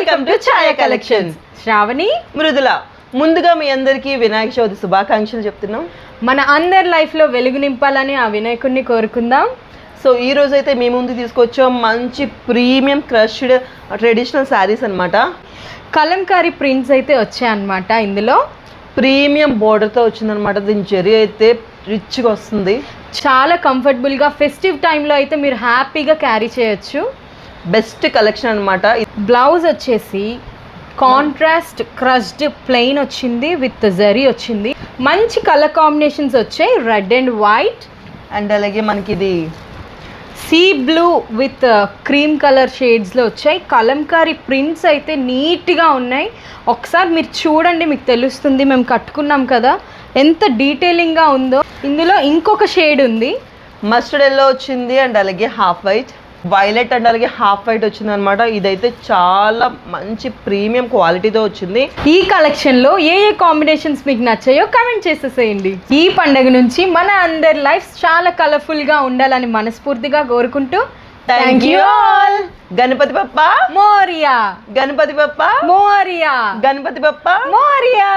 Welcome to Chhaya collections. Sravani, Mrudula. ముందుగా మీ అందరికీ వినాయక చవితి శుభాకాంక్షలు చెప్తున్నాం. మన అందరి లైఫ్లో వెలుగు నింపాలని ఆ వినాయకుడిని కోరుకుందాం. సో ఈ రోజు అయితే మీ ముందు తీసుకొచ్చాం మంచి ప్రీమియం క్రష్డ్ ట్రెడిషనల్ శారీస్ అనమాట. కలంకారీ ప్రింట్స్ అయితే వచ్చాయన్నమాట. ఇందులో ప్రీమియం బోర్డర్తో వచ్చిందనమాట. దీని జరీ అయితే రిచ్గా వస్తుంది. చాలా కంఫర్టబుల్గా ఫెస్టివ్ టైంలో అయితే మీరు హ్యాపీగా క్యారీ చేయొచ్చు. బెస్ట్ కలెక్షన్ అనమాట. బ్లౌజ్ వచ్చేసి కాంట్రాస్ట్ క్రష్డ్ ప్లెయిన్ వచ్చింది, విత్ జరీ వచ్చింది. మంచి కలర్ కాంబినేషన్స్ వచ్చాయి, రెడ్ అండ్ వైట్. అండ్ అలాగే మనకి ఇది sea blue with cream colour షేడ్స్లో వచ్చాయి. కలంకారీ ప్రింట్స్ అయితే నీట్గా ఉన్నాయి. ఒకసారి మీరు చూడండి, మీకు తెలుస్తుంది. మేము కట్టుకున్నాం కదా ఎంత డీటెయిలింగ్గా ఉందో. ఇందులో ఇంకొక షేడ్ ఉంది, మస్టర్డ్ ఎల్లో వచ్చింది. అండ్ అలాగే హాఫ్ వైట్, వైలెట్ అండ్ అలాగే హాఫ్ వైట్ వచ్చింది అనమాట. ఇదైతే చాలా మంచి ప్రీమియం క్వాలిటీతో వచ్చింది. ఈ కలెక్షన్లో ఏ ఏ కాంబినేషన్స్ మీకు నచ్చాయో కమెంట్ చేసేసేయండి. ఈ పండుగ నుంచి మన అందరి లైఫ్ చాలా కలర్ఫుల్గా ఉండాలని మనస్ఫూర్తిగా కోరుకుంటూ thank you all. Ganapati Bappa Morya, Ganapati Bappa Morya, Ganapati Bappa Morya.